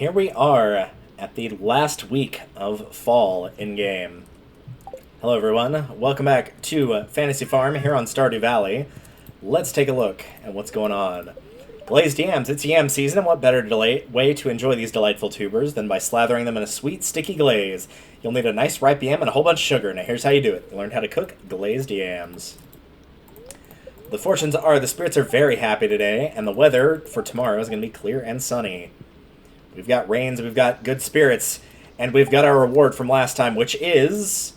Here we are at the last week of fall in-game. Hello everyone, welcome back to Fantasy Farm here on Stardew Valley. Let's take a look at what's going on. Glazed yams, it's yam season, and what better way to enjoy these delightful tubers than by slathering them in a sweet, sticky glaze. You'll need a nice ripe yam and a whole bunch of sugar. Now here's how you do it. You learn how to cook glazed yams. The fortunes are the spirits are very happy today, and the weather for tomorrow is going to be clear and sunny. We've got rains, we've got good spirits, and we've got our reward from last time, which is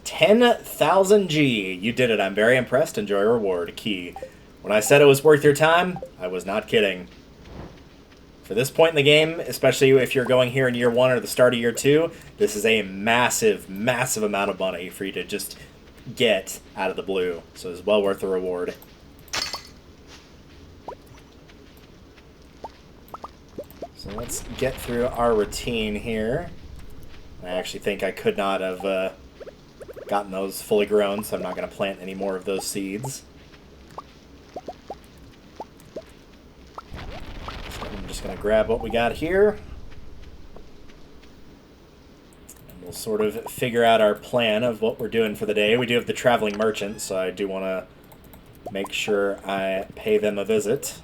10,000 G. You did it. I'm very impressed. Enjoy your reward. Key. When I said it was worth your time, I was not kidding. For this point in the game, especially if you're going here in year 1 or the start of year 2, this is a massive, massive amount of money for you to just get out of the blue. So it's well worth the reward. So let's get through our routine here. I actually think I could not have gotten those fully grown, so I'm not going to plant any more of those seeds. So I'm just going to grab what we got here. And we'll sort of figure out our plan of what we're doing for the day. We do have the traveling merchant, so I do want to make sure I pay them a visit.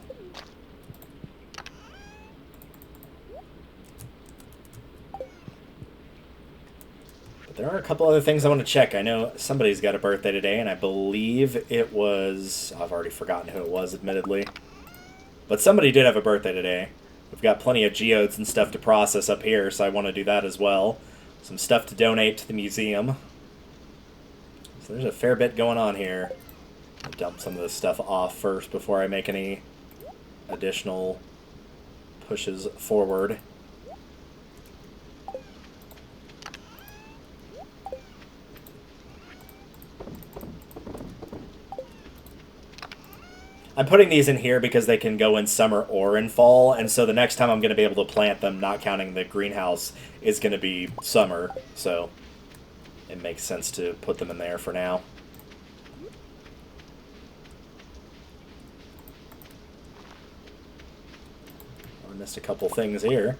There are a couple other things I want to check. I know somebody's got a birthday today, and I believe it was... I've already forgotten who it was, admittedly. But somebody did have a birthday today. We've got plenty of geodes and stuff to process up here, so I want to do that as well. Some stuff to donate to the museum. So there's a fair bit going on here. I'll dump some of this stuff off first before I make any additional pushes forward. I'm putting these in here because they can go in summer or in fall, and so the next time I'm going to be able to plant them, not counting the greenhouse, is going to be summer, so it makes sense to put them in there for now. I missed a couple things here.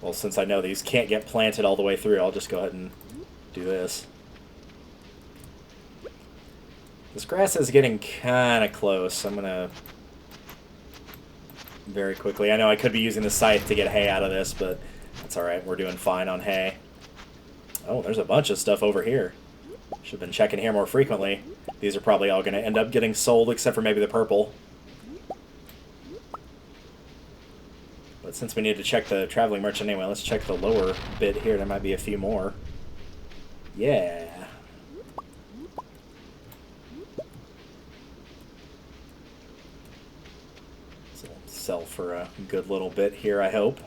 Well, since I know these can't get planted all the way through, I'll just go ahead and do this. This grass is getting kind of close. I'm going to very quickly... I know I could be using the scythe to get hay out of this, but that's alright. We're doing fine on hay. Oh, there's a bunch of stuff over here. Should have been checking here more frequently. These are probably all going to end up getting sold, except for maybe the purple. But since we need to check the traveling merchant anyway, let's check the lower bit here. There might be a few more. Yeah. Sell for a good little bit here, I hope.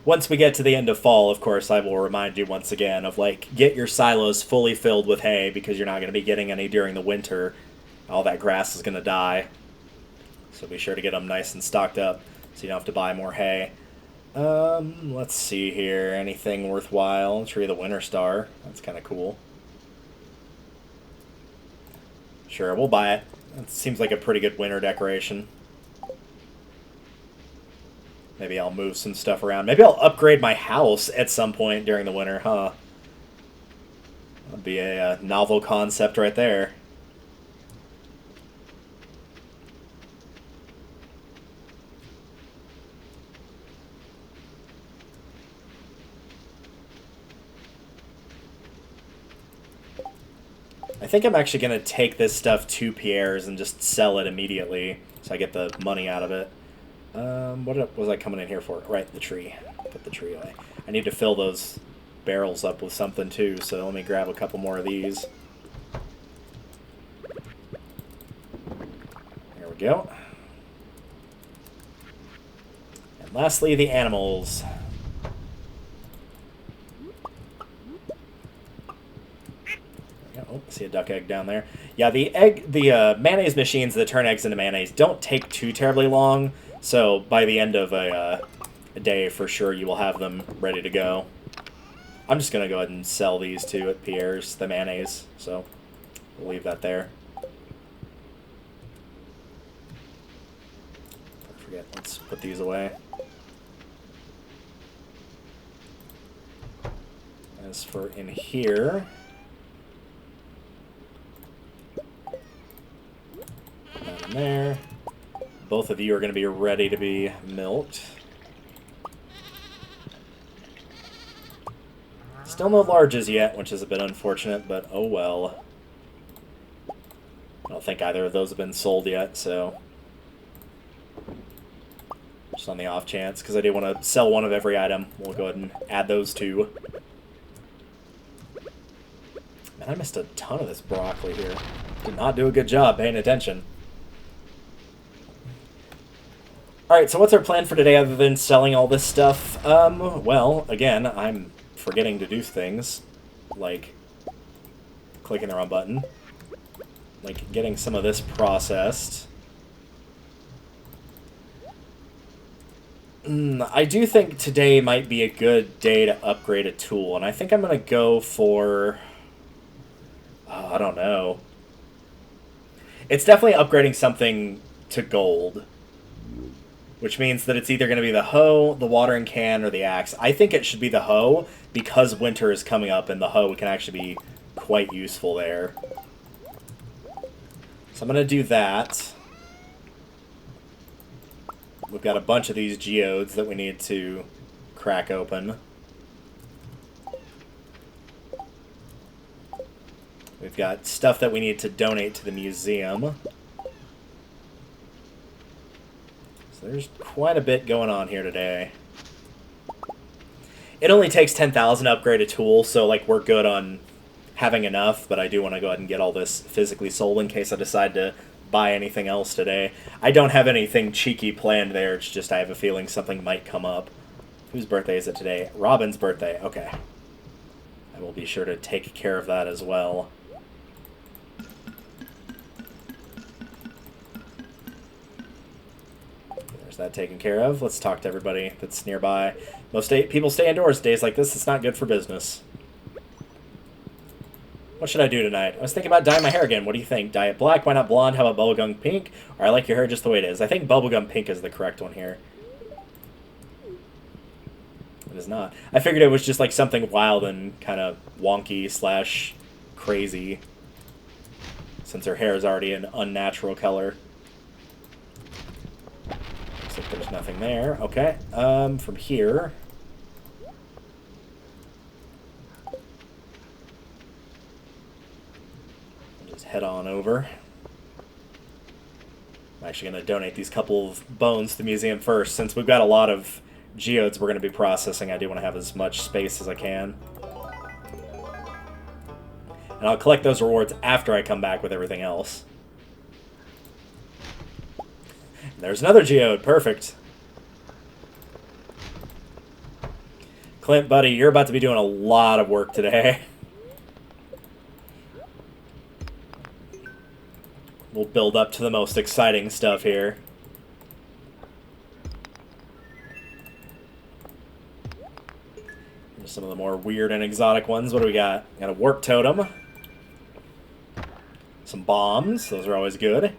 Once we get to the end of fall, of course, I will remind you once again of, like, get your silos fully filled with hay, because you're not going to be getting any during the winter. All that grass is going to die. So be sure to get them nice and stocked up so you don't have to buy more hay. Let's see here. Anything worthwhile? Tree of the Winter Star. That's kind of cool. Sure, we'll buy it. It seems like a pretty good winter decoration. Maybe I'll move some stuff around. Maybe I'll upgrade my house at some point during the winter, huh? That'd be a novel concept right there. I think I'm actually going to take this stuff to Pierre's and just sell it immediately so I get the money out of it. What was I coming in here for? Right, the tree. Put the tree away. I need to fill those barrels up with something too, so let me grab a couple more of these. There we go. And lastly, the animals. Oh, I see a duck egg down there. Yeah, the mayonnaise machines that turn eggs into mayonnaise don't take too terribly long, so by the end of a day, for sure, you will have them ready to go. I'm just going to go ahead and sell these two at Pierre's, the mayonnaise. So we'll leave that there. Don't forget, let's put these away. As for in here, put that in there. Both of you are going to be ready to be milked. Still no larges yet, which is a bit unfortunate, but oh well. I don't think either of those have been sold yet, so just on the off chance, because I do want to sell one of every item, we'll go ahead and add those two. Man, I missed a ton of this broccoli here. Did not do a good job paying attention. Alright, so what's our plan for today other than selling all this stuff? Well, again, I'm forgetting to do things, like clicking the wrong button, like getting some of this processed. I do think today might be a good day to upgrade a tool, and I think I'm going to go for... I don't know. It's definitely upgrading something to gold, which means that it's either going to be the hoe, the watering can, or the axe. I think it should be the hoe, because winter is coming up, and the hoe can actually be quite useful there. So I'm going to do that. We've got a bunch of these geodes that we need to crack open. We've got stuff that we need to donate to the museum. So there's quite a bit going on here today. It only takes 10,000 to upgrade a tool, so like we're good on having enough, but I do want to go ahead and get all this physically sold in case I decide to buy anything else today. I don't have anything cheeky planned there, it's just I have a feeling something might come up. Whose birthday is it today? Robin's birthday, okay. I will be sure to take care of that as well. There's that taken care of. Let's talk to everybody that's nearby. Most people stay indoors days like this. It's not good for business. What should I do tonight? I was thinking about dyeing my hair again. What do you think? Dye it black? Why not blonde? How about bubblegum pink? Or I like your hair just the way it is. I think bubblegum pink is the correct one here. It is not. I figured it was just like something wild and kind of wonky slash crazy, since her hair is already an unnatural color. Looks like there's nothing there. Okay. From here... head on over. I'm actually going to donate these couple of bones to the museum first. Since we've got a lot of geodes we're going to be processing, I do want to have as much space as I can. And I'll collect those rewards after I come back with everything else. And there's another geode. Perfect. Clint, buddy, you're about to be doing a lot of work today. We'll build up to the most exciting stuff here. Here's some of the more weird and exotic ones. What do we got? Got a warp totem. Some bombs. Those are always good.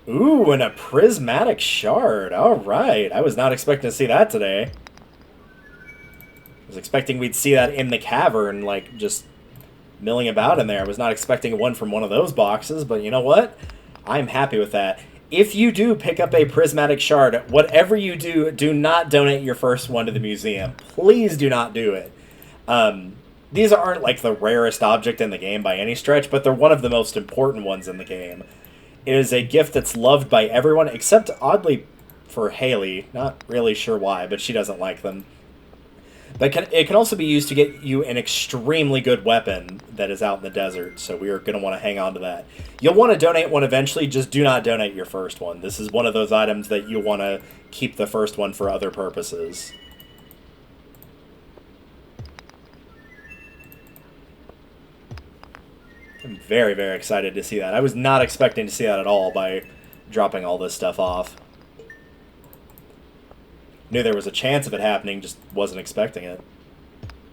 Ooh, and a prismatic shard. All right. I was not expecting to see that today. I was expecting we'd see that in the cavern, like, just... milling about in there. I was not expecting one from one of those boxes, but you know what? I'm happy with that. If you do pick up a prismatic shard, whatever you do, do not donate your first one to the museum. Please do not do it. These aren't like the rarest object in the game by any stretch, but they're one of the most important ones in the game. It is a gift that's loved by everyone, except oddly for Haley. Not really sure why, but she doesn't like them. But it can also be used to get you an extremely good weapon that is out in the desert, so we are going to want to hang on to that. You'll want to donate one eventually, just do not donate your first one. This is one of those items that you'll want to keep the first one for other purposes. I'm very, very excited to see that. I was not expecting to see that at all by dropping all this stuff off. Knew there was a chance of it happening, just wasn't expecting it.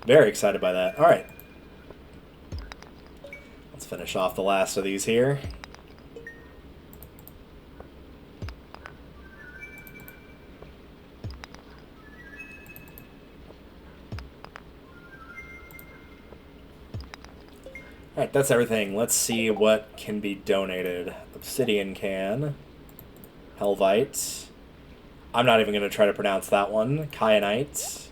Very excited by that. All right. Let's finish off the last of these here. Alright, that's everything. Let's see what can be donated. Obsidian can. Helvite. I'm not even going to try to pronounce that one. Kyanite.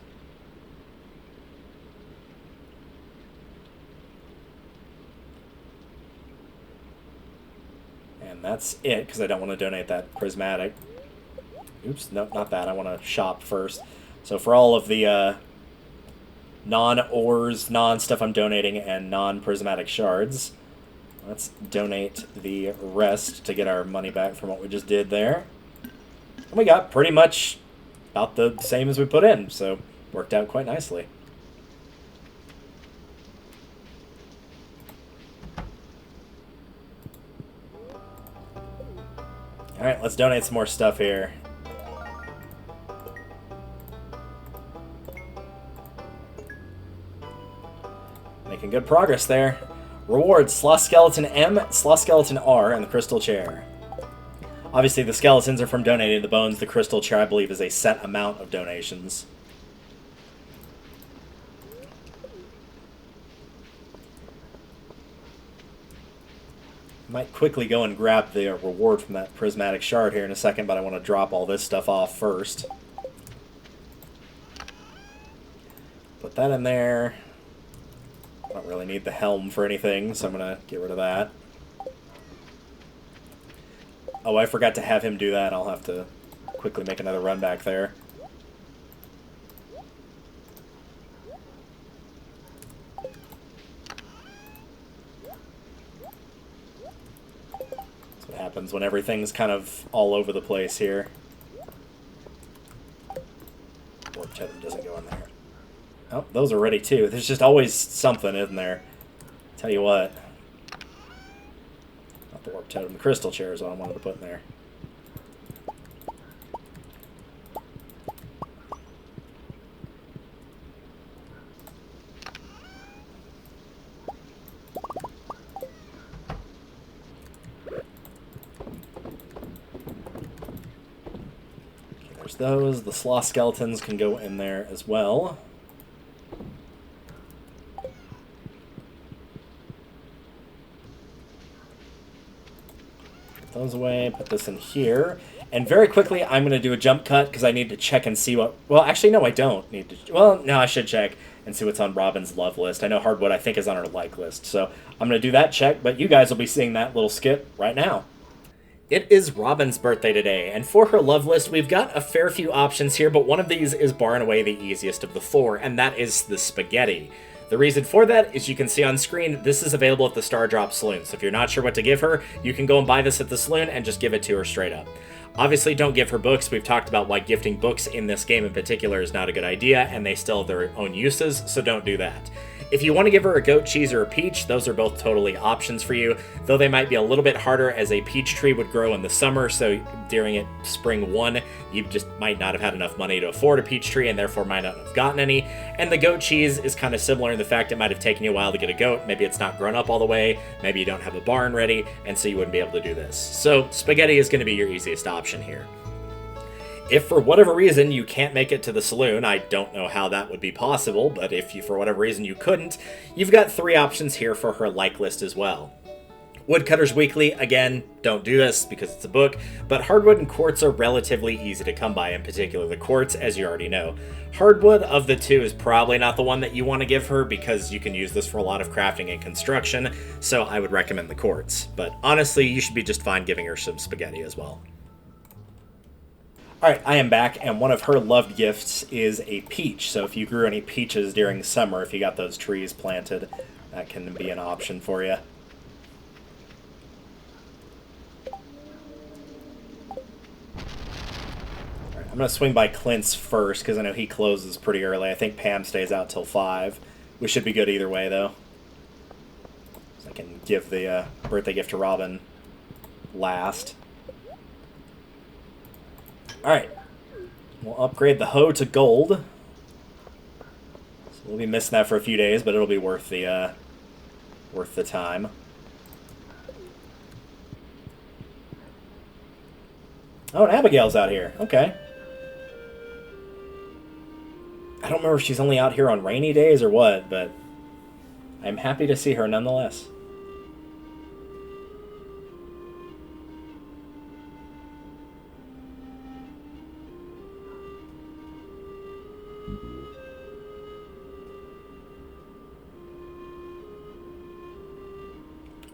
And that's it, because I don't want to donate that prismatic. Oops, no, not that. I want to shop first. So for all of the non-ores, non-stuff I'm donating, and non-prismatic shards, let's donate the rest to get our money back from what we just did there. And we got pretty much about the same as we put in, so worked out quite nicely. Alright, let's donate some more stuff here. Making good progress there. Rewards, Sloth Skeleton M, Sloth Skeleton R, and the Crystal Chair. Obviously, the skeletons are from donating the bones. The Crystal Chair, I believe, is a set amount of donations. Might quickly go and grab the reward from that Prismatic Shard here in a second, but I want to drop all this stuff off first. Put that in there. I don't really need the helm for anything, so I'm going to get rid of that. Oh, I forgot to have him do that. I'll have to quickly make another run back there. That's what happens when everything's kind of all over the place here. Warp totem doesn't go in there. Oh, those are ready too. There's just always something, isn't there? Tell you what. Not the warp totem. The crystal chair is what I wanted to put in there. Okay, there's those. The sloth skeletons can go in there as well. Those away, put this in here, and very quickly I'm going to do a jump cut because I need to check and see what, well actually no I don't need to, well no I should check and see what's on Robin's love list. I know Hardwood I think is on her like list, so I'm going to do that check, but you guys will be seeing that little skit right now. It is Robin's birthday today, and for her love list we've got a fair few options here, but one of these is bar and away the easiest of the four, and that is the spaghetti. The reason for that is you can see on screen, this is available at the Star Drop Saloon, so if you're not sure what to give her, you can go and buy this at the saloon and just give it to her straight up. Obviously, don't give her books. We've talked about why gifting books in this game in particular is not a good idea, and they still have their own uses, so don't do that. If you want to give her a goat cheese or a peach, those are both totally options for you, though they might be a little bit harder as a peach tree would grow in the summer, so during it spring 1, you just might not have had enough money to afford a peach tree and therefore might not have gotten any. And the goat cheese is kind of similar in the fact it might have taken you a while to get a goat. Maybe it's not grown up all the way, maybe you don't have a barn ready, and so you wouldn't be able to do this. So spaghetti is going to be your easiest option here. If for whatever reason you can't make it to the saloon, I don't know how that would be possible, but if you for whatever reason you couldn't, you've got 3 options here for her like list as well. Woodcutter's Weekly, again, don't do this because it's a book, but hardwood and quartz are relatively easy to come by, in particular the quartz, as you already know. Hardwood of the 2 is probably not the one that you want to give her because you can use this for a lot of crafting and construction, so I would recommend the quartz. But honestly, you should be just fine giving her some spaghetti as well. Alright, I am back, and one of her loved gifts is a peach. So if you grew any peaches during summer, if you got those trees planted, that can be an option for you. Alright, I'm going to swing by Clint's first, because I know he closes pretty early. I think Pam stays out till 5. We should be good either way, though. So I can give the birthday gift to Robin last. Alright, we'll upgrade the hoe to gold. So we'll be missing that for a few days, but it'll be worth the time. Oh, and Abigail's out here. Okay. I don't remember if she's only out here on rainy days or what, but I'm happy to see her nonetheless.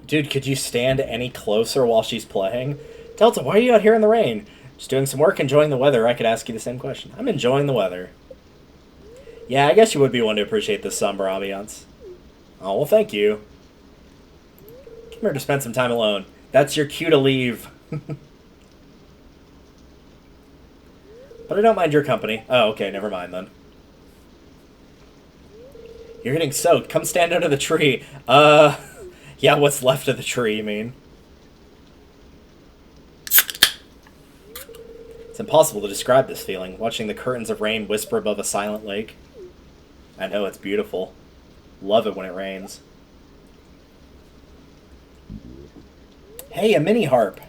Dude, could you stand any closer while she's playing? Delta, why are you out here in the rain? Just doing some work, enjoying the weather. I could ask you the same question. I'm enjoying the weather. Yeah, I guess you would be one to appreciate the somber ambiance. Oh, well, thank you. Come here to spend some time alone. That's your cue to leave. But I don't mind your company. Oh, okay, never mind then. You're getting soaked. Come stand under the tree. Yeah, what's left of the tree, you mean? It's impossible to describe this feeling, watching the curtains of rain whisper above a silent lake. I know, it's beautiful. Love it when it rains. Hey, a mini harp!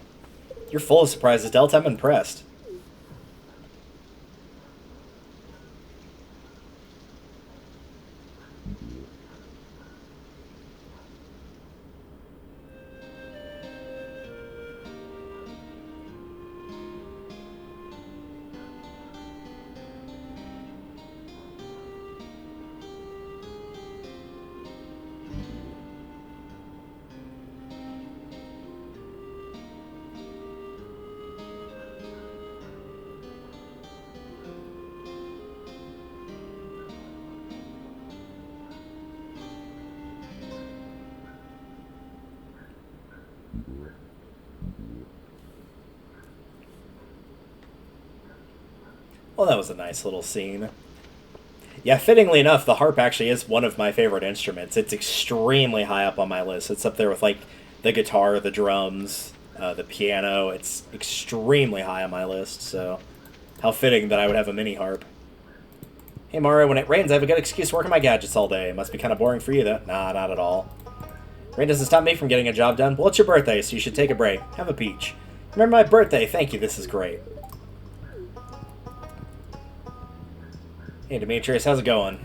You're full of surprises, Delta. I'm impressed. Well, that was a nice little scene. Yeah, fittingly enough, the harp actually is one of my favorite instruments. It's extremely high up on my list. It's up there with, like, the guitar, the drums, the piano. It's extremely high on my list, so how fitting that I would have a mini harp. Hey, Mario, when it rains, I have a good excuse to work on my gadgets all day. It must be kind of boring for you, though. Nah, not at all. Rain doesn't stop me from getting a job done. Well, it's your birthday, so you should take a break. Have a peach. Remember my birthday. Thank you. This is great. Hey, Demetrius, how's it going?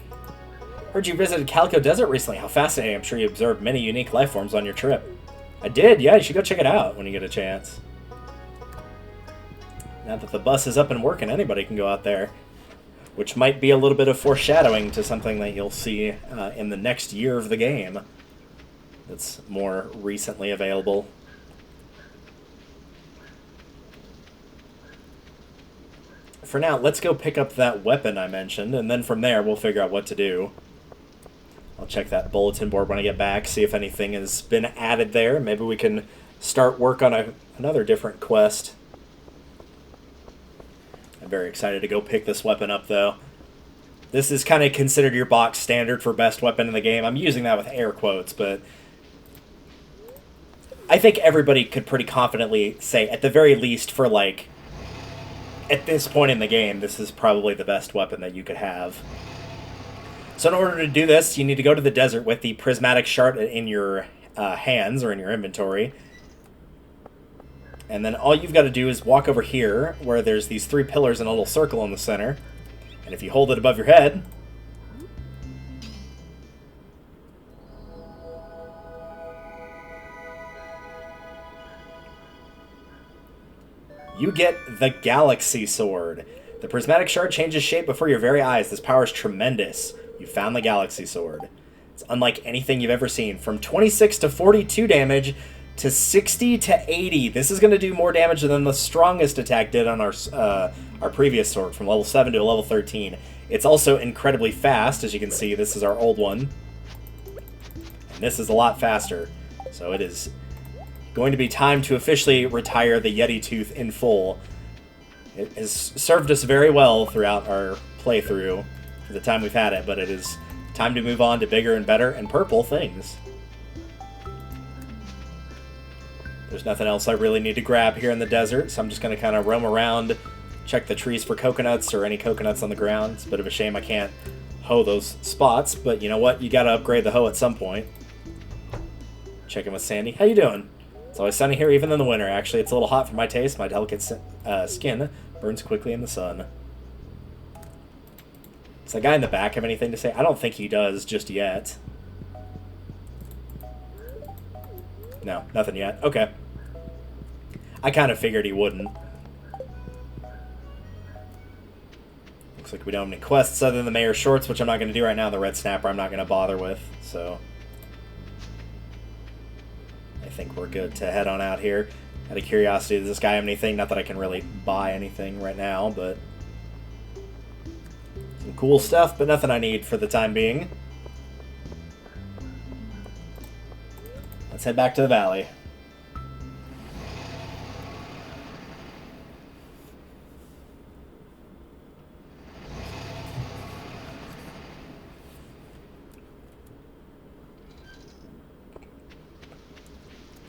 Heard you visited Calico Desert recently. How fascinating. I'm sure you observed many unique life forms on your trip. I did, yeah. You should go check it out when you get a chance. Now that the bus is up and working, anybody can go out there. Which might be a little bit of foreshadowing to something that you'll see in the next year of the game. That's more recently available. For now, let's go pick up that weapon I mentioned, and then from there we'll figure out what to do. I'll check that bulletin board when I get back, see if anything has been added there. Maybe we can start work on another different quest. I'm very excited to go pick this weapon up, though. This is kind of considered your box standard for best weapon in the game. I'm using that with air quotes, but I think everybody could pretty confidently say, at the very least, for, like, at this point in the game, this is probably the best weapon that you could have. So in order to do this, you need to go to the desert with the Prismatic Shard in your hands, or in your inventory. And then all you've got to do is walk over here, where there's these 3 pillars and a little circle in the center. And if you hold it above your head, you get the Galaxy Sword. The Prismatic Shard changes shape before your very eyes. This power is tremendous. You found the Galaxy Sword. It's unlike anything you've ever seen. From 26 to 42 damage to 60 to 80. This is going to do more damage than the strongest attack did on our previous sword, from level 7 to level 13. It's also incredibly fast, as you can see. This is our old one. And this is a lot faster. So it is going to be time to officially retire the Yeti Tooth in full. It has served us very well throughout our playthrough for the time we've had it, but it is time to move on to bigger and better and purple things. There's nothing else I really need to grab here in the desert, so I'm just going to kind of roam around, check the trees for coconuts or any coconuts on the ground. It's a bit of a shame I can't hoe those spots, but you know what? You gotta upgrade the hoe at some point. Check in with Sandy. How you doing? It's always sunny here, even in the winter. Actually, it's a little hot for my taste. My delicate skin burns quickly in the sun. Does that guy in the back have anything to say? I don't think he does just yet. No, nothing yet. Okay. I kind of figured he wouldn't. Looks like we don't have any quests other than the Mayor's Shorts, which I'm not going to do right now. The Red Snapper I'm not going to bother with, so... I think we're good to head on out here. Out of curiosity, does this guy have anything? Not that I can really buy anything right now, but... some cool stuff, but nothing I need for the time being. Let's head back to the valley.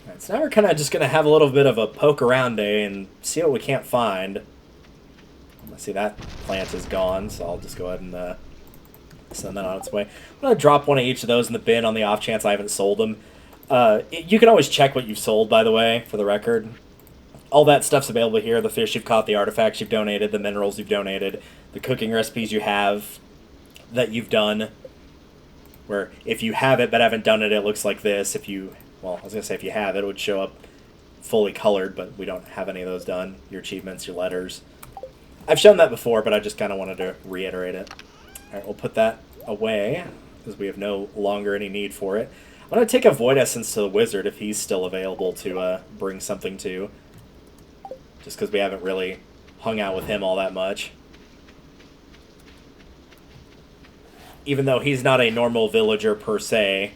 Alright, so now we're kind of just going to have a little bit of a poke around day and see what we can't find. I see that plant is gone, so I'll just go ahead and send that on its way. I'm going to drop one of each of those in the bin on the off chance I haven't sold them. You can always check what you've sold, by the way, for the record. All that stuff's available here. The fish you've caught, the artifacts you've donated, the minerals you've donated, the cooking recipes you have that you've done. Where if you have it but haven't done it, it looks like this. If you, well, I was going to say if you have it, it would show up fully colored, but we don't have any of those done. Your achievements, your letters. I've shown that before, but I just kind of wanted to reiterate it. Alright, we'll put that away, because we have no longer any need for it. I'm going to take a Void Essence to the Wizard if he's still available to bring something to. Just because we haven't really hung out with him all that much. Even though he's not a normal villager per se,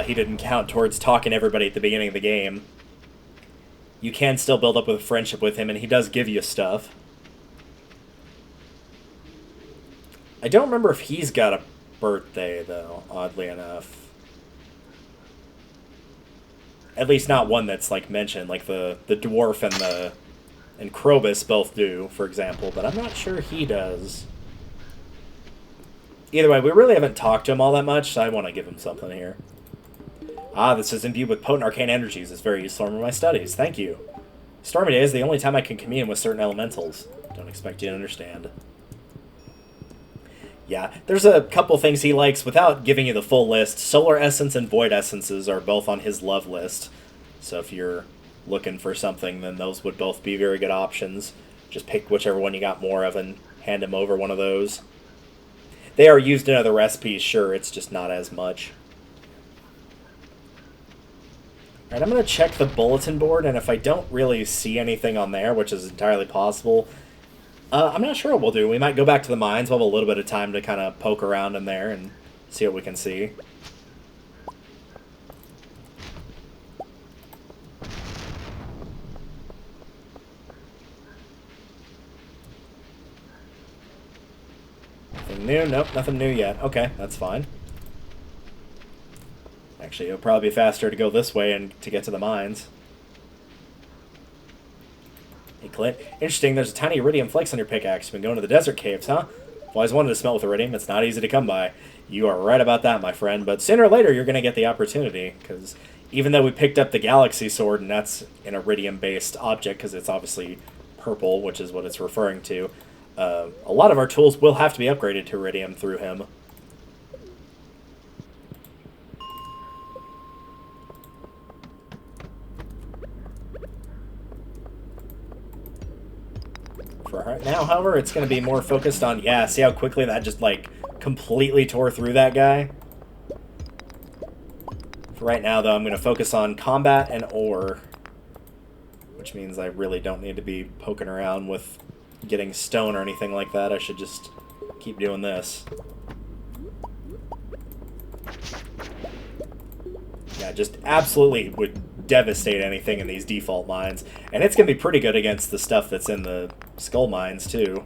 he didn't count towards talking to everybody at the beginning of the game. You can still build up a friendship with him, and he does give you stuff. I don't remember if he's got a birthday, though, oddly enough. At least not one that's, like, mentioned. Like, the dwarf and Krobus both do, for example, but I'm not sure he does. Either way, we really haven't talked to him all that much, so I want to give him something here. Ah, this is imbued with potent arcane energies. It's very useful for my studies. Thank you. Stormy Day is the only time I can commune with certain elementals. Don't expect you to understand. Yeah, there's a couple things he likes without giving you the full list. Solar Essence and Void Essences are both on his love list. So if you're looking for something, then those would both be very good options. Just pick whichever one you got more of and hand him over one of those. They are used in other recipes, sure, it's just not as much. Alright, I'm going to check the bulletin board, and if I don't really see anything on there, which is entirely possible, I'm not sure what we'll do. We might go back to the mines. We'll have a little bit of time to kind of poke around in there and see what we can see. Nothing new? Nope, nothing new yet. Okay, that's fine. Actually, it'll probably be faster to go this way and to get to the mines. Hey, Clint. Interesting, there's a tiny iridium flakes on your pickaxe. You've been going to the desert caves, huh? I've always wanted to smelt with iridium. It's not easy to come by. You are right about that, my friend. But sooner or later, you're going to get the opportunity. Because even though we picked up the Galaxy Sword, and that's an iridium-based object, because it's obviously purple, which is what it's referring to, a lot of our tools will have to be upgraded to iridium through him. For right now, however, it's going to be more focused on, yeah, see how quickly that just, like, completely tore through that guy? For right now, though, I'm going to focus on combat and ore, which means I really don't need to be poking around with getting stone or anything like that. I should just keep doing this. Yeah, just absolutely would devastate anything in these default mines. And it's going to be pretty good against the stuff that's in the skull mines, too.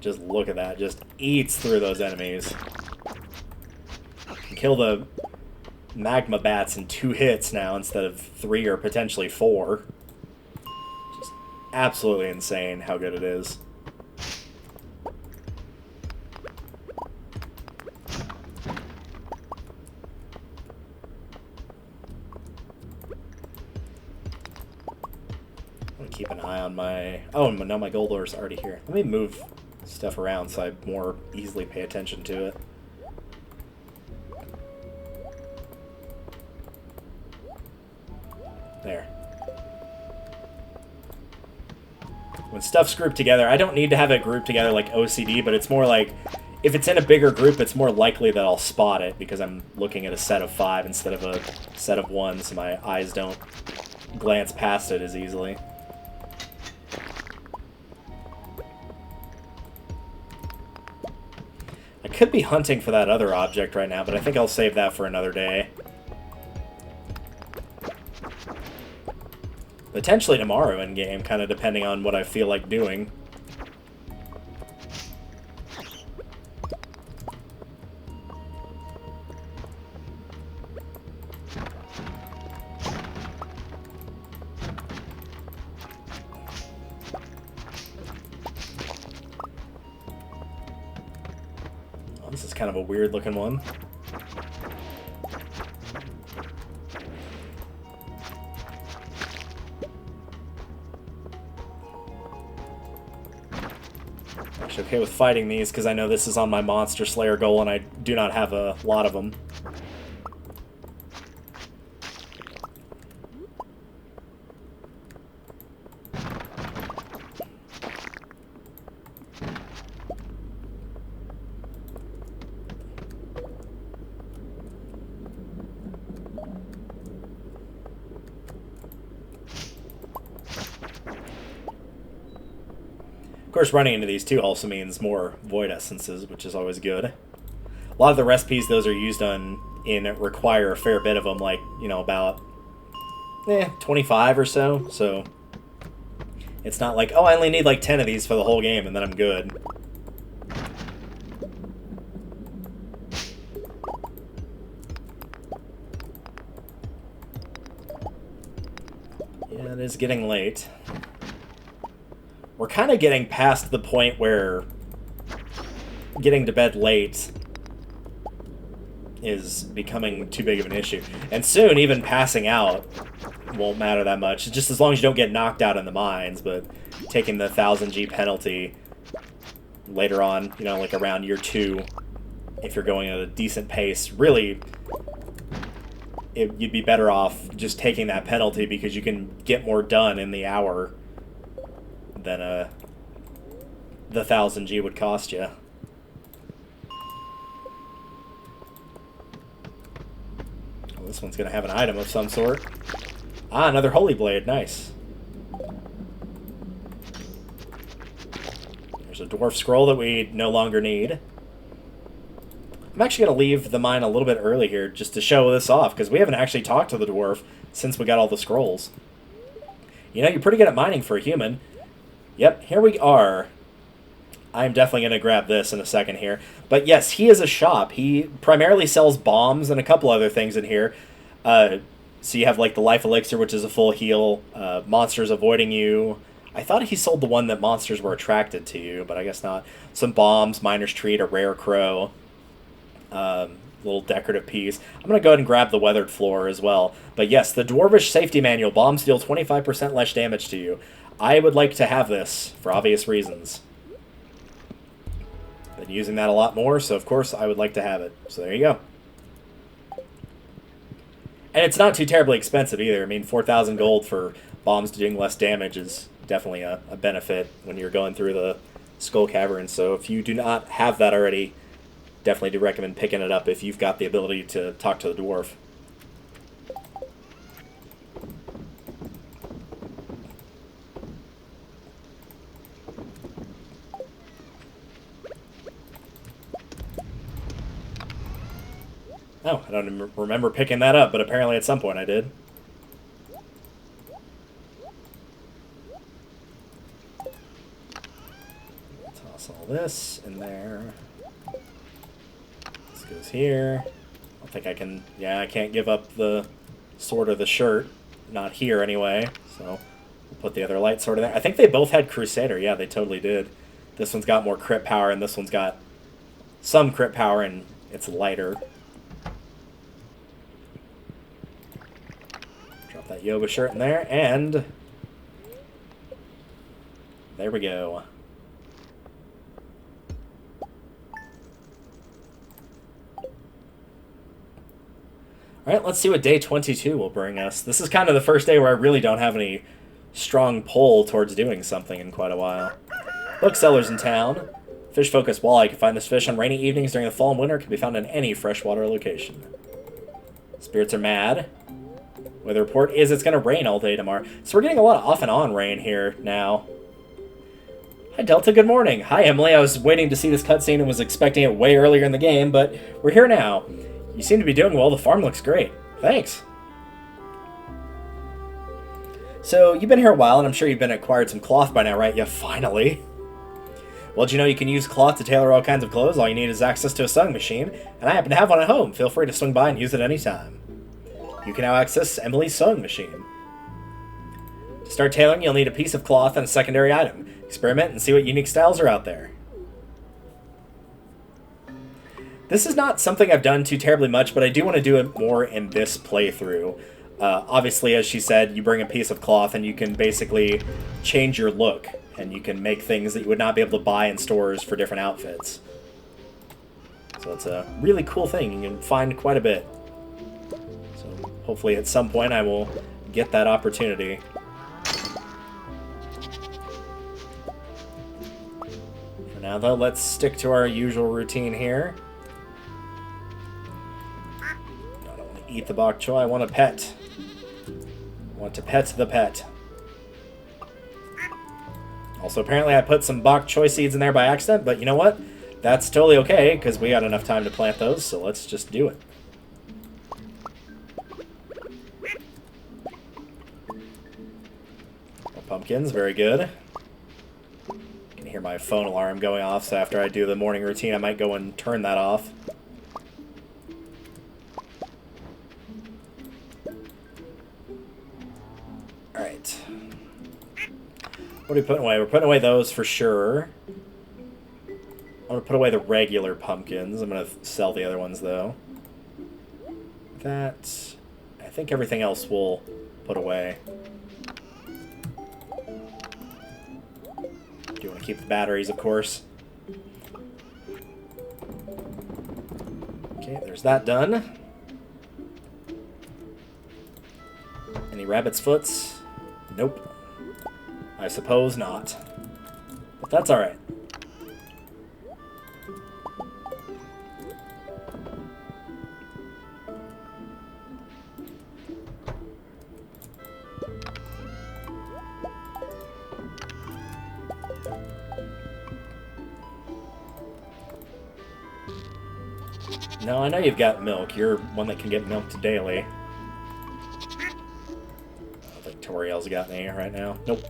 just look at that. Just eats through those enemies. Can kill the magma bats in 2 hits now instead of 3 or potentially 4. Just absolutely insane how good it is. Keep an eye on my... Oh, no, my gold ore's already here. Let me move stuff around so I more easily pay attention to it. There. When stuff's grouped together, I don't need to have it grouped together like OCD, but it's more like... If it's in a bigger group, it's more likely that I'll spot it because I'm looking at a set of 5 instead of a set of 1, so my eyes don't glance past it as easily. I could be hunting for that other object right now, but I think I'll save that for another day. Potentially tomorrow in-game, kind of depending on what I feel like doing. This is kind of a weird looking one. Actually okay with fighting these because I know this is on my Monster Slayer goal and I do not have a lot of them. Of course, running into these too also means more void essences, which is always good. A lot of the recipes those are used on in require a fair bit of them, like, you know, about 25 or so. So it's not like, oh, I only need like 10 of these for the whole game and then I'm good. Yeah, it is getting late. We're kind of getting past the point where getting to bed late is becoming too big of an issue. And soon, even passing out won't matter that much, just as long as you don't get knocked out in the mines, but taking the 1000G penalty later on, you know, like around year 2, if you're going at a decent pace, really, you'd be better off just taking that penalty because you can get more done in the hour than the 1000G would cost you. Well, this one's going to have an item of some sort. Ah, another Holy Blade. Nice. There's a Dwarf Scroll that we no longer need. I'm actually going to leave the mine a little bit early here just to show this off, because we haven't actually talked to the Dwarf since we got all the scrolls. You know, you're pretty good at mining for a human. Yep, here we are. I'm definitely going to grab this in a second here. But yes, he is a shop. He primarily sells bombs and a couple other things in here. So you have like the Life Elixir, which is a full heal. Monsters avoiding you. I thought he sold the one that monsters were attracted to you, but I guess not. Some bombs, Miner's Treat, a rare crow. Little decorative piece. I'm going to go ahead and grab the Weathered Floor as well. But yes, the Dwarvish Safety Manual. Bombs deal 25% less damage to you. I would like to have this, for obvious reasons. Been using that a lot more, so of course I would like to have it. So there you go. And it's not too terribly expensive either. I mean, 4,000 gold for bombs doing less damage is definitely a benefit when you're going through the Skull Cavern. So if you do not have that already, definitely do recommend picking it up if you've got the ability to talk to the dwarf. Oh, I don't even remember picking that up, but apparently at some point I did. Toss all this in there. This goes here. I don't think I can... Yeah, I can't give up the sword or the shirt. Not here, anyway. So, we'll put the other light sword in there. I think they both had Crusader. Yeah, they totally did. This one's got more crit power, and this one's got some crit power, and it's lighter. Drop that yoga shirt in there, and... there we go. Alright, let's see what day 22 will bring us. This is kind of the first day where I really don't have any strong pull towards doing something in quite a while. Booksellers in town. Fish-focused walleye. You can find this fish on rainy evenings during the fall and winter. It can be found in any freshwater location. Spirits are mad. Weather report is it's going to rain all day tomorrow. So we're getting a lot of off and on rain here now. Hi, Delta. Good morning. Hi, Emily. I was waiting to see this cutscene and was expecting it way earlier in the game, but we're here now. You seem to be doing well. The farm looks great. Thanks. So, you've been here a while, and I'm sure you've been acquired some cloth by now, right? Yeah, finally. Well, did you know you can use cloth to tailor all kinds of clothes? All you need is access to a sewing machine, and I happen to have one at home. Feel free to swing by and use it anytime. You can now access Emily's sewing machine. To start tailoring, you'll need a piece of cloth and a secondary item. Experiment and see what unique styles are out there. This is not something I've done too terribly much, but I do want to do it more in this playthrough. Obviously, as she said, you bring a piece of cloth and you can basically change your look, and you can make things that you would not be able to buy in stores for different outfits. So it's a really cool thing. You can find quite a bit. So hopefully at some point I will get that opportunity. For now, though, let's stick to our usual routine here. Eat the bok choy. I want a pet. I want to pet the pet. Also, apparently I put some bok choy seeds in there by accident, but you know what? That's totally okay, because we got enough time to plant those, so let's just do it. More pumpkins, very good. You can hear my phone alarm going off, so after I do the morning routine, I might go and turn that off. Alright. What are we putting away? We're putting away those for sure. I'm going to put away the regular pumpkins. I'm going to sell the other ones, though. That... I think everything else we'll put away. Do you want to keep the batteries, of course? Okay, there's that done. Any rabbit's foots? Nope. I suppose not. But that's alright. No, I know you've got milk. You're one that can get milked daily. Toriel's got any right now. Nope.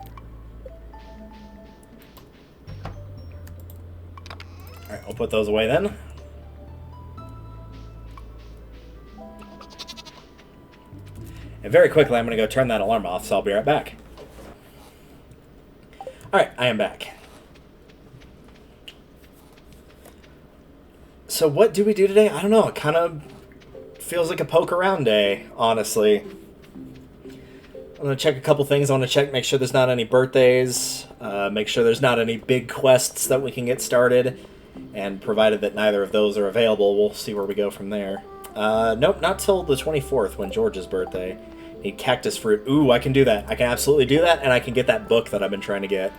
Alright, we'll put those away then. And very quickly, I'm going to go turn that alarm off, so I'll be right back. Alright, I am back. So what do we do today? I don't know. It kind of feels like a poke around day, honestly. I'm going to check a couple things. I want to check, make sure there's not any birthdays, make sure there's not any big quests that we can get started, and provided that neither of those are available, we'll see where we go from there. Nope, not till the 24th, when George's birthday. Need cactus fruit. Ooh, I can do that. I can absolutely do that, and I can get that book that I've been trying to get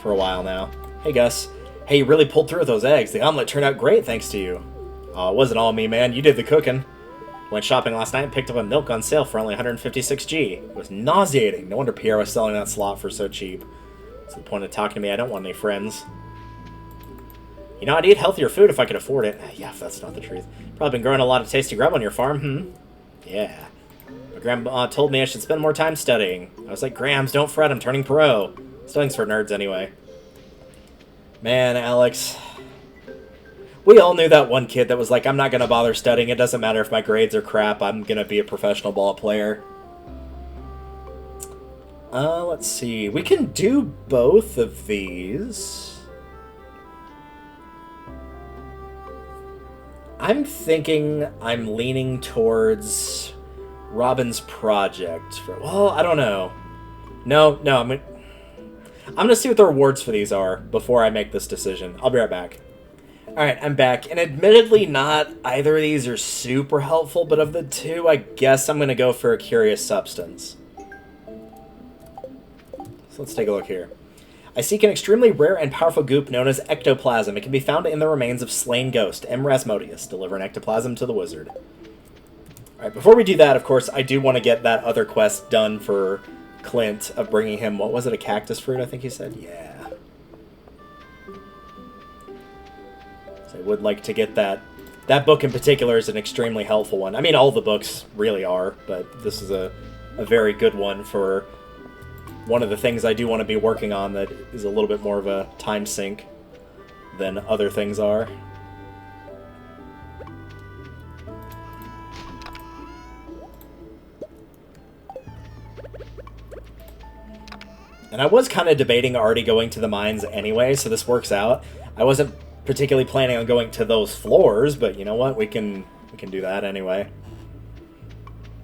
for a while now. Hey, Gus. Hey, you really pulled through with those eggs. The omelet turned out great thanks to you. It wasn't all me, man. You did the cooking. Went shopping last night and picked up a milk on sale for only 156G. It was nauseating. No wonder Pierre was selling that slot for so cheap. What's the point of talking to me? I don't want any friends. You know, I'd eat healthier food if I could afford it. Yeah, if that's not the truth. Probably been growing a lot of tasty grub on your farm, Yeah. My grandma told me I should spend more time studying. I was like, Grams, don't fret, I'm turning pro. Studying's for nerds anyway. Man, Alex. We all knew that one kid that was like, I'm not going to bother studying. It doesn't matter if my grades are crap. I'm going to be a professional ball player. Let's see. We can do both of these. I'm thinking I'm leaning towards Robin's project. Well, I don't know. No, I'm gonna see what the rewards for these are before I make this decision. I'll be right back. Alright, I'm back, and admittedly not either of these are super helpful, but of the two, I guess I'm gonna go for a curious substance. So let's take a look here. I seek an extremely rare and powerful goop known as ectoplasm. It can be found in the remains of slain ghost, M. Rasmodius. Deliver an ectoplasm to the wizard. Alright, before we do that, of course, I do want to get that other quest done for Clint of bringing him, what was it, a cactus fruit, I think he said? Yeah. So I would like to get that. That book in particular is an extremely helpful one. I mean, all the books really are, but this is a very good one for one of the things I do want to be working on that is a little bit more of a time sink than other things are. And I was kind of debating already going to the mines anyway, so this works out. I wasn't particularly planning on going to those floors, but you know what? We can do that anyway.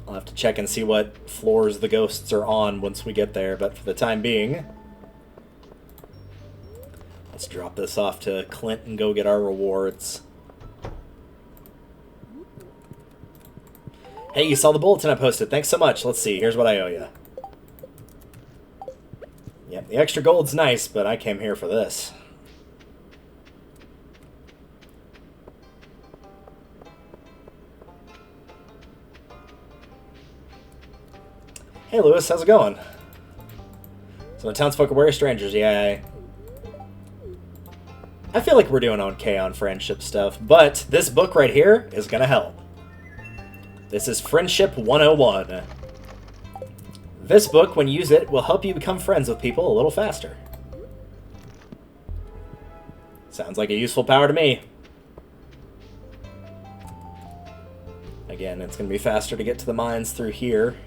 I'll have to check and see what floors the ghosts are on once we get there, but for the time being, let's drop this off to Clint and go get our rewards. Hey, you saw the bulletin I posted. Thanks so much. Let's see. Here's what I owe you. Yep, the extra gold's nice, but I came here for this. Hey, Lewis, how's it going? So the townsfolk are wary strangers. Yeah, I feel like we're doing okay on friendship stuff, but this book right here is going to help. This is Friendship 101. This book, when you use it, will help you become friends with people a little faster. Sounds like a useful power to me. Again, it's going to be faster to get to the mines through here.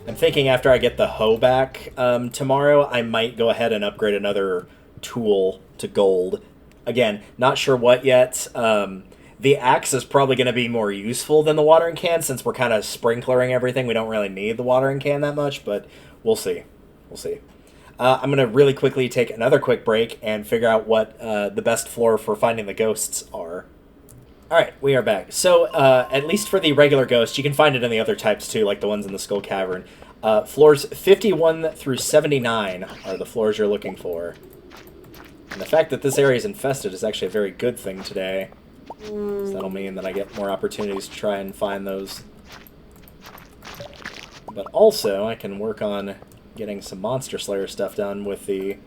I'm thinking after I get the hoe back tomorrow, I might go ahead and upgrade another tool to gold. Again, not sure what yet. The axe is probably going to be more useful than the watering can since we're kind of sprinklering everything. We don't really need the watering can that much, but we'll see. We'll see. I'm going to really quickly take another quick break and figure out what the best floor for finding the ghosts are. Alright, we are back. So, at least for the regular ghost, you can find it in the other types too, like the ones in the Skull Cavern. Floors 51 through 79 are the floors you're looking for. And the fact that this area is infested is actually a very good thing today. So that'll mean that I get more opportunities to try and find those. But also, I can work on getting some Monster Slayer stuff done with the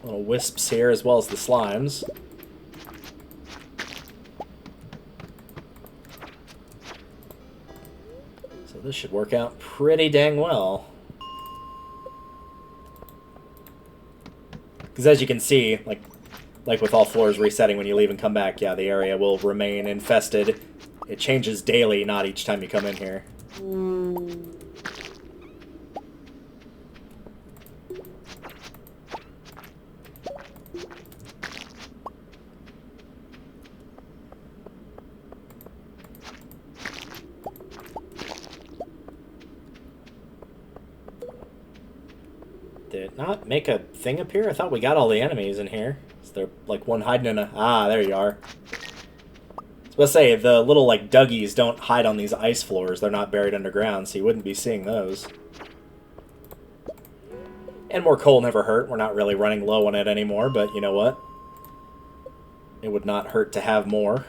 little wisps here, as well as the slimes. So this should work out pretty dang well. Because as you can see, like with all floors resetting when you leave and come back, yeah, the area will remain infested. It changes daily, not each time you come in here. Did it not make a thing appear? I thought we got all the enemies in here. Is there like one hiding in a... Ah, there you are. I was about to say, the little like Dougies don't hide on these ice floors. They're not buried underground, so you wouldn't be seeing those. And more coal never hurt. We're not really running low on it anymore, but you know what? It would not hurt to have more.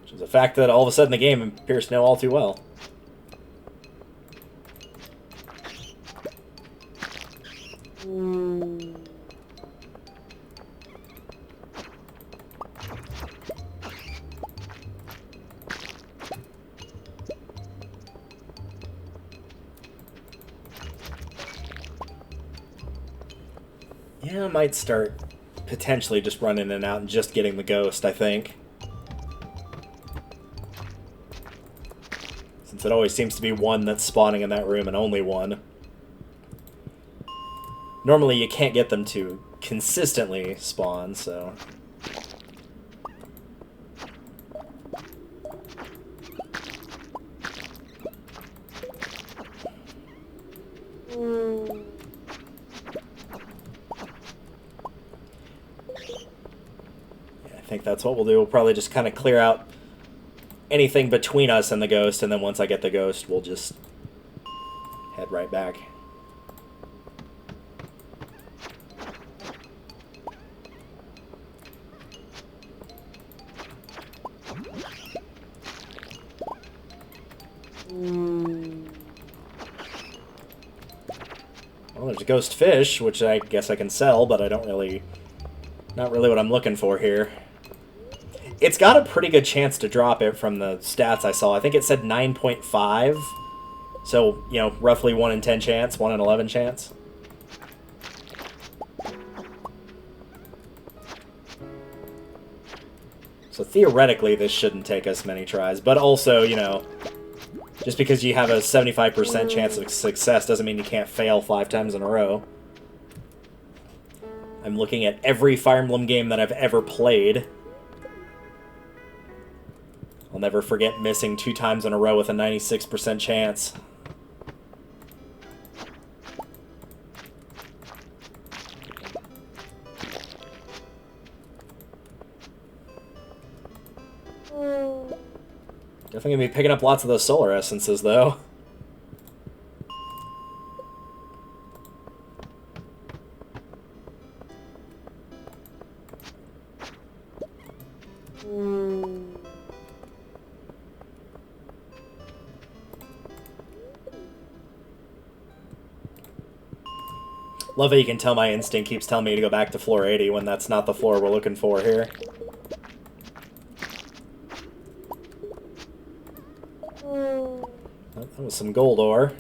Which is a fact that all of a sudden the game appears to know all too well. Yeah, I might start potentially just running in and out and just getting the ghost, I think. Since it always seems to be one that's spawning in that room and only one. Normally you can't get them to consistently spawn, so... I think that's what we'll do. We'll probably just kind of clear out anything between us and the ghost, and then once I get the ghost, we'll just head right back. Well, there's a ghost fish, which I guess I can sell, but I don't really... Not really what I'm looking for here. It's got a pretty good chance to drop it from the stats I saw. I think it said 9.5. So, you know, roughly 1 in 10 chance, 1 in 11 chance. So theoretically, this shouldn't take us many tries. But also, you know, just because you have a 75% chance of success doesn't mean you can't fail 5 times in a row. I'm looking at every Fire Emblem game that I've ever played. I'll never forget missing 2 times in a row with a 96% chance. Definitely gonna be picking up lots of those solar essences, though. Love how you can tell my instinct keeps telling me to go back to floor 80 when that's not the floor we're looking for here. Oh, that was some gold ore.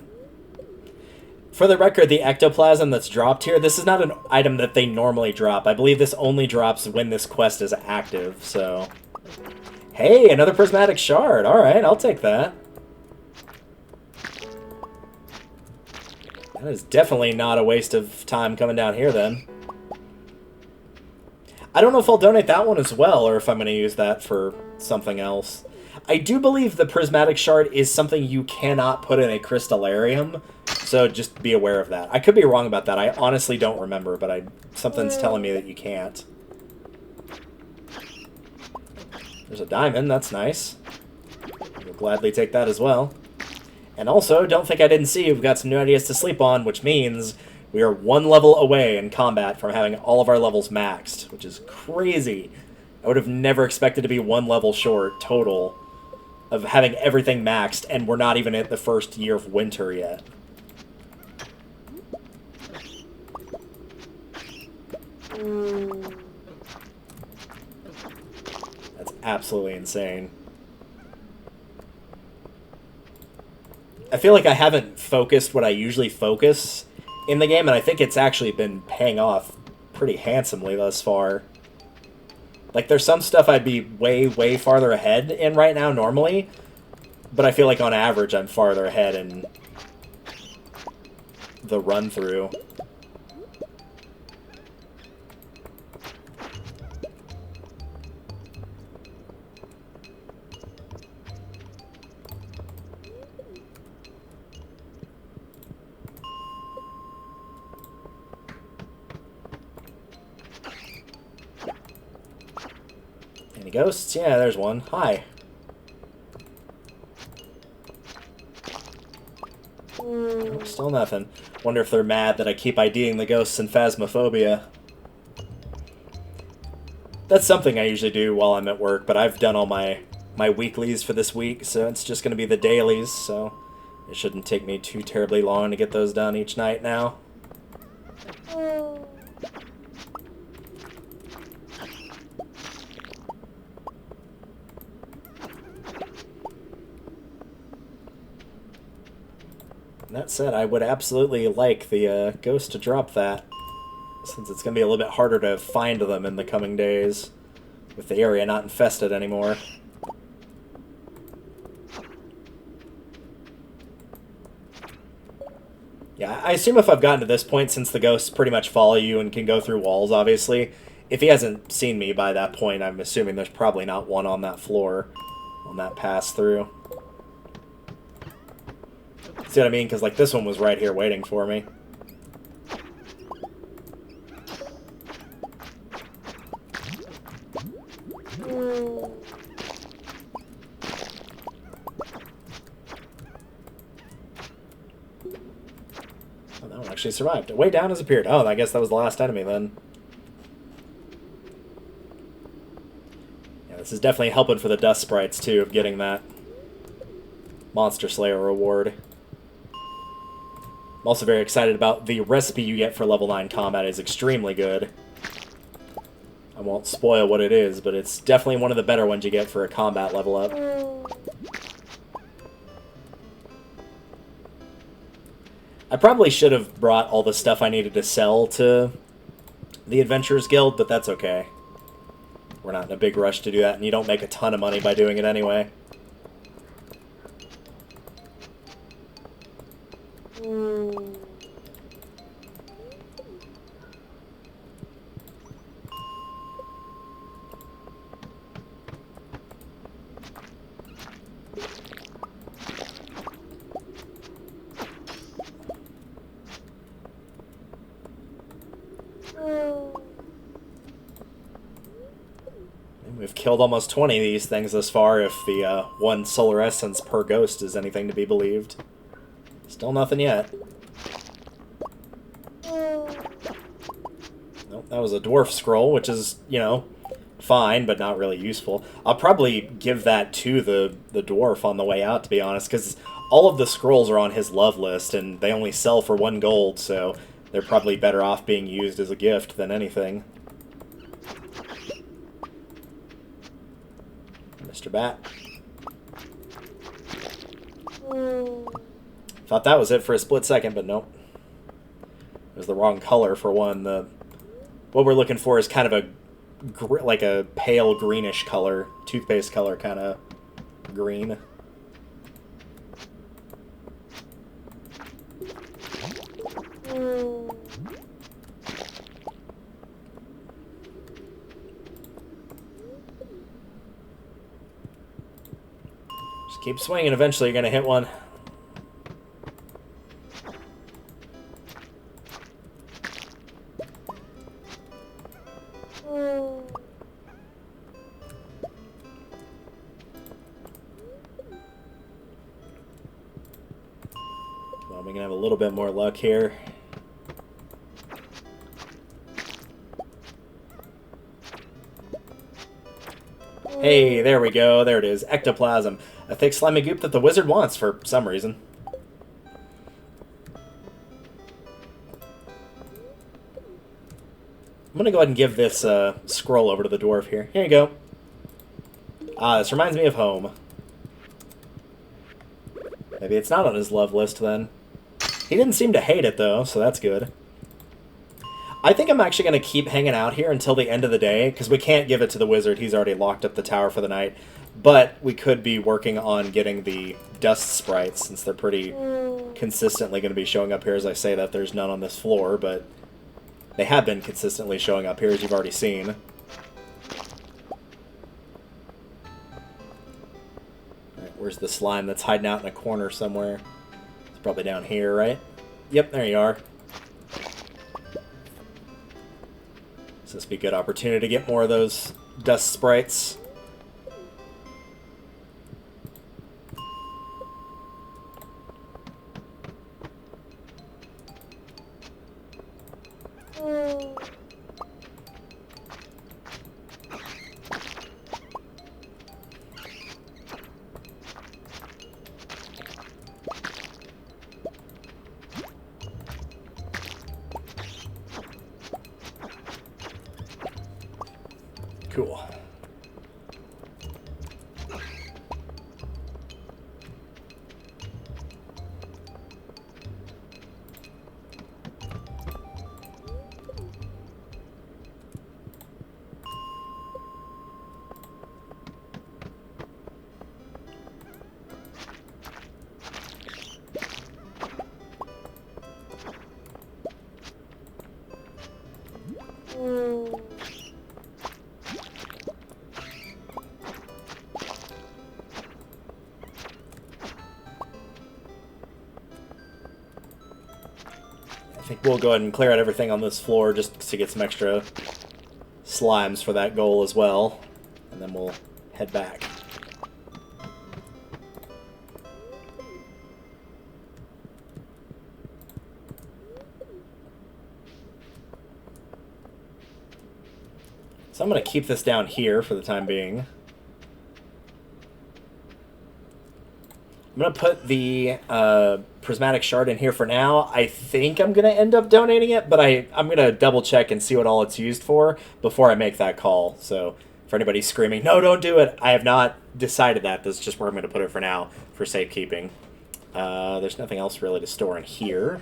For the record, the ectoplasm that's dropped here, this is not an item that they normally drop. I believe this only drops when this quest is active, so... Hey, another prismatic shard. Alright, I'll take that. That is definitely not a waste of time coming down here, then. I don't know if I'll donate that one as well, or if I'm going to use that for something else. I do believe the prismatic shard is something you cannot put in a crystallarium, so just be aware of that. I could be wrong about that. I honestly don't remember, but something's telling me that you can't. There's a diamond. That's nice. We'll gladly take that as well. And also, don't think I didn't see we've got some new ideas to sleep on, which means we are 1 level away in combat from having all of our levels maxed, which is crazy. I would have never expected to be 1 level short total of having everything maxed, and we're not even at the first year of winter yet. That's absolutely insane. I feel like I haven't focused what I usually focus in the game, and I think it's actually been paying off pretty handsomely thus far. Like, there's some stuff I'd be way, way farther ahead in right now normally, but I feel like on average I'm farther ahead in the run-through. Any ghosts? Yeah, there's one. Hi. Oh, still nothing. Wonder if they're mad that I keep IDing the ghosts in Phasmophobia. That's something I usually do while I'm at work, but I've done all my weeklies for this week, so it's just going to be the dailies, so it shouldn't take me too terribly long to get those done each night now. That said, I would absolutely like the ghost to drop that since it's going to be a little bit harder to find them in the coming days, with the area not infested anymore. Yeah, I assume if I've gotten to this point, since the ghosts pretty much follow you and can go through walls, obviously, if he hasn't seen me by that point, I'm assuming there's probably not one on that floor, on that pass-through. See what I mean? Because, like, this one was right here waiting for me. Actually survived. Way down has appeared. Oh, I guess that was the last enemy then. Yeah, this is definitely helping for the dust sprites too, of getting that Monster Slayer reward. I'm also very excited about the recipe you get for level 9 combat. Is extremely good. I won't spoil what it is, but it's definitely one of the better ones you get for a combat level up. I probably should have brought all the stuff I needed to sell to the Adventurers Guild, but that's okay. We're not in a big rush to do that, and you don't make a ton of money by doing it anyway. We've killed almost 20 of these things thus far, if the one solar essence per ghost is anything to be believed. Still nothing yet. Nope, that was a dwarf scroll, which is, you know, fine, but not really useful. I'll probably give that to the dwarf on the way out, to be honest, because all of the scrolls are on his love list, and they only sell for 1 gold, so they're probably better off being used as a gift than anything. Mr. Bat. Thought that was it for a split second, but nope. It was the wrong color for one. What we're looking for is kind of like a pale greenish color, toothpaste color kind of green. Just keep swinging, eventually you're going to hit one. Well, we can have a little bit more luck here. Hey, there we go. There it is. Ectoplasm. A thick slimy goop that the wizard wants for some reason. I'm going to go ahead and give this scroll over to the dwarf here. Here you go. Ah, this reminds me of home. Maybe it's not on his love list then. He didn't seem to hate it though, so that's good. I think I'm actually going to keep hanging out here until the end of the day, because we can't give it to the wizard. He's already locked up the tower for the night. But we could be working on getting the dust sprites, since they're pretty consistently going to be showing up here. As I say that, there's none on this floor, but they have been consistently showing up here, as you've already seen. Alright, where's the slime that's hiding out in a corner somewhere? It's probably down here, right? Yep, there you are. So this would be a good opportunity to get more of those dust sprites. Cool. think we'll go ahead and clear out everything on this floor just to get some extra slimes for that goal as well. And then we'll head back. So I'm going to keep this down here for the time being. I'm going to put the Prismatic Shard in here for now. I think I'm going to end up donating it, but I'm going to double check and see what all it's used for before I make that call. So for anybody screaming, no, don't do it, I have not decided that. This is just where I'm going to put it for now for safekeeping. There's nothing else really to store in here.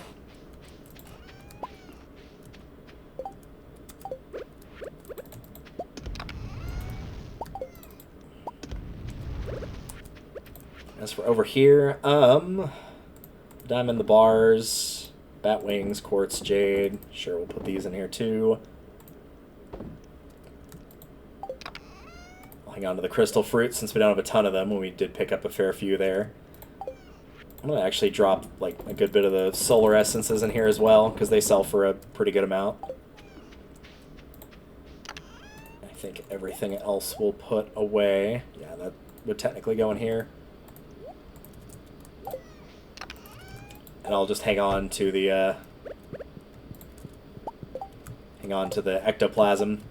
As for over here, diamond the bars, bat wings, quartz, jade. Sure, we'll put these in here too. I'll hang on to the crystal fruit since we don't have a ton of them when we did pick up a fair few there. I'm going to actually drop like a good bit of the solar essences in here as well because they sell for a pretty good amount. I think everything else we'll put away. Yeah, that would technically go in here. And I'll just hang on to the ectoplasm.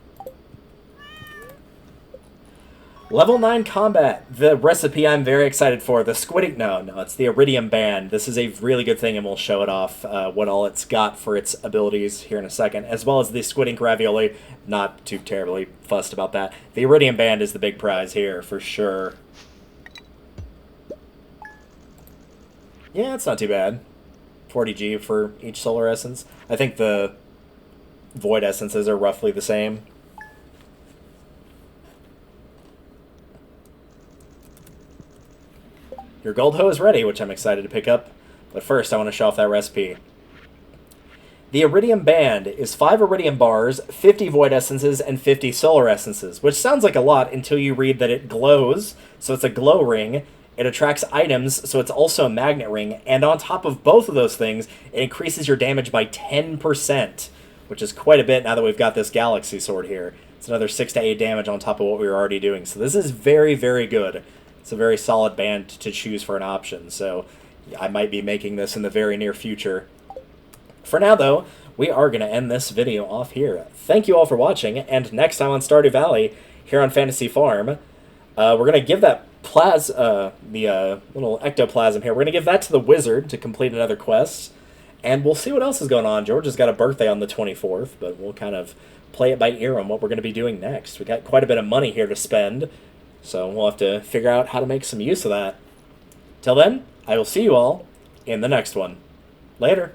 Level 9 combat. The recipe I'm very excited for. The squidding... No, it's the iridium band. This is a really good thing, and we'll show it off, what all it's got for its abilities here in a second, as well as the squidding ravioli. Not too terribly fussed about that. The iridium band is the big prize here, for sure. Yeah, it's not too bad. 40G for each solar essence. I think the void essences are roughly the same. Your gold hoe is ready, which I'm excited to pick up. But first, I want to show off that recipe. The iridium band is 5 iridium bars, 50 void essences, and 50 solar essences, which sounds like a lot until you read that it glows, so it's a glow ring. It attracts items, so it's also a magnet ring, and on top of both of those things, it increases your damage by 10%, which is quite a bit now that we've got this galaxy sword here. It's another 6 to 8 damage on top of what we were already doing, so this is very, very good. It's a very solid band to choose for an option, so I might be making this in the very near future. For now, though, we are going to end this video off here. Thank you all for watching, and next time on Stardew Valley, here on Fantasy Farm, we're going to give that little ectoplasm here. We're going to give that to the wizard to complete another quest. And we'll see what else is going on. George has got a birthday on the 24th, but we'll kind of play it by ear on what we're going to be doing next. We got quite a bit of money here to spend, so we'll have to figure out how to make some use of that. Till then, I will see you all in the next one. Later.